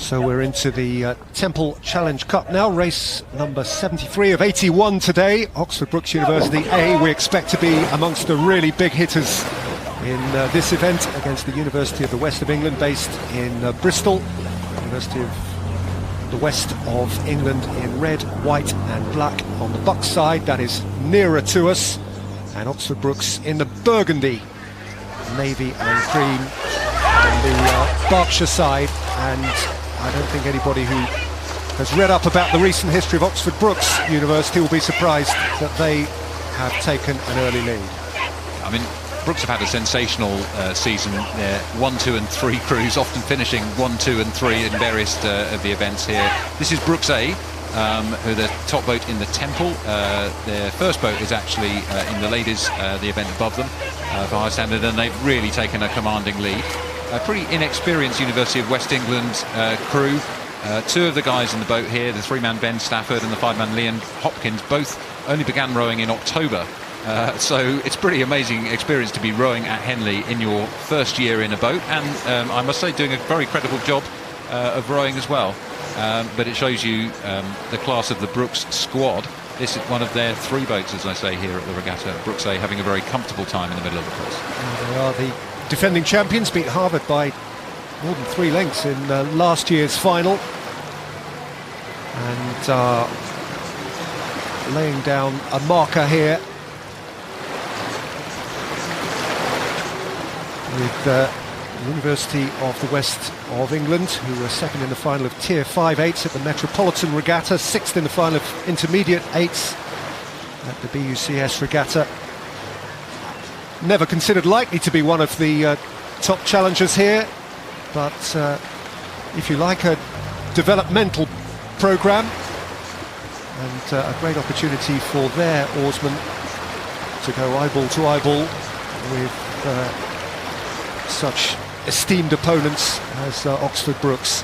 So we're into the Temple Challenge Cup now, race number 73 of 81 today. Oxford Brookes University A, we expect to be amongst the really big hitters in this event against the University of the West of England, based in Bristol. University of the West of England in red, white and black on the Bucks side, that is nearer to us, and Oxford Brookes in the burgundy, navy and cream on the Berkshire side. And I don't think anybody who has read up about the recent history of Oxford Brookes University will be surprised that they have taken an early lead. I mean, Brookes have had a sensational season. 1, 2 and 3 crews, often finishing 1, 2 and 3 in various of the events here. This is Brookes A, who are the top boat in the Temple. Their first boat is actually in the ladies, the event above them, for high standard, and they've really taken a commanding lead. A pretty inexperienced University of West England crew. Two of the guys in the boat here, the 3-man Ben Stafford and the 5-man Leon Hopkins, both only began rowing in October. So it's pretty amazing experience to be rowing at Henley in your first year in a boat, and I must say doing a very credible job of rowing as well. But it shows you the class of the Brookes squad. This is one of their 3 boats, as I say, here at the regatta. Brookes A having a very comfortable time in the middle of the course. They are the defending champions, beat Harvard by more than 3 lengths in last year's final, and laying down a marker here with the University of the West of England, who were second in the final of Tier 5/8s at the Metropolitan Regatta, 6th in the final of Intermediate 8s at the BUCS Regatta. Never considered likely to be one of the top challengers here, but if you like, a developmental programme and a great opportunity for their oarsmen to go eyeball to eyeball with such esteemed opponents as Oxford Brookes.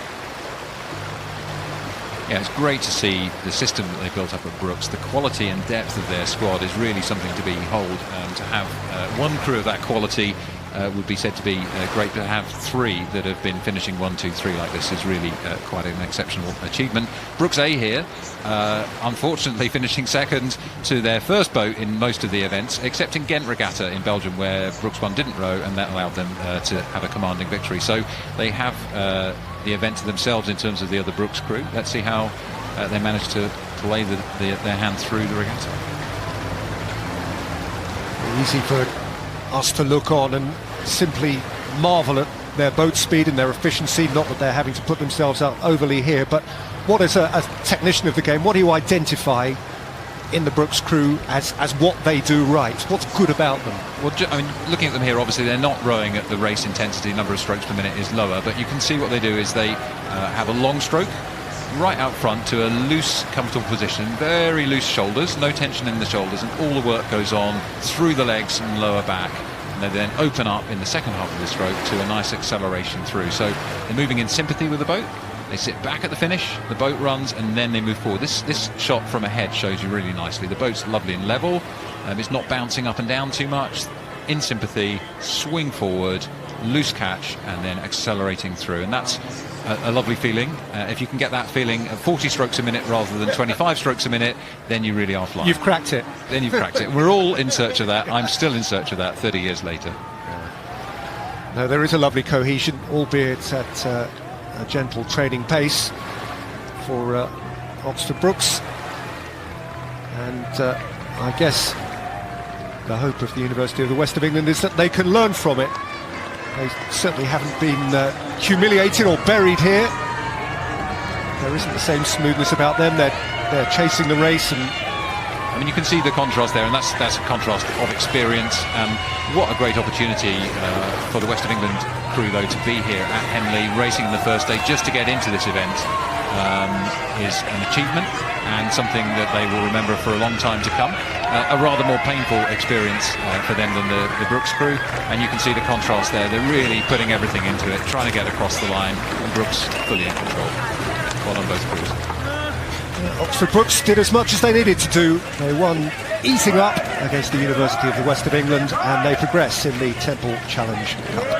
Yeah, it's great to see the system that they built up at Brookes. The quality and depth of their squad is really something to behold. To have one crew of that quality would be said to be great. To have 3 that have been finishing 1, 2, 3 like this is really quite an exceptional achievement. Brookes A here, unfortunately finishing second to their first boat in most of the events, except in Ghent Regatta in Belgium, where Brookes 1 didn't row, and that allowed them to have a commanding victory. So they have the event to themselves in terms of the other Brookes crew. Let's see how they manage to play their hand through the regatta. Easy for us to look on and simply marvel at their boat speed and their efficiency. Not that they're having to put themselves up overly here, but what, as a technician of the game, what do you identify in the Brookes crew as what they do right? What's good about them? Well, I mean, looking at them here, obviously they're not rowing at the race intensity. Number of strokes per minute is lower, but you can see what they do is they have a long stroke right out front to a loose, comfortable position, very loose shoulders, no tension in the shoulders, and all the work goes on through the legs and lower back. And they then open up in the second half of the stroke to a nice acceleration through. So they're moving in sympathy with the boat. They sit back at the finish, the boat runs, and then they move forward. This shot from ahead shows you really nicely. The boat's lovely and level. It's not bouncing up and down too much. In sympathy, swing forward, loose catch, and then accelerating through. And that's a lovely feeling. If you can get that feeling at 40 strokes a minute rather than 25 strokes a minute, then you really are flying. You've cracked it. Then you've cracked it. We're all in search of that. I'm still in search of that 30 years later. No, there is a lovely cohesion, albeit at a gentle trading pace for Oxford Brookes. And I guess the hope of the University of the West of England is that they can learn from it. They certainly haven't been humiliated or buried here. There isn't the same smoothness about them. They're chasing the race, and I mean, you can see the contrast there, and that's a contrast of experience. What a great opportunity for the West of England crew, though, to be here at Henley, racing the first day just to get into this event is an achievement and something that they will remember for a long time to come. A rather more painful experience for them than the Brookes crew, and you can see the contrast there. They're really putting everything into it, trying to get across the line, and Brookes fully in control. Well on both crews. Oxford Brookes did as much as they needed to do. They won easing up against the University of the West of England, and they progress in the Temple Challenge Cup.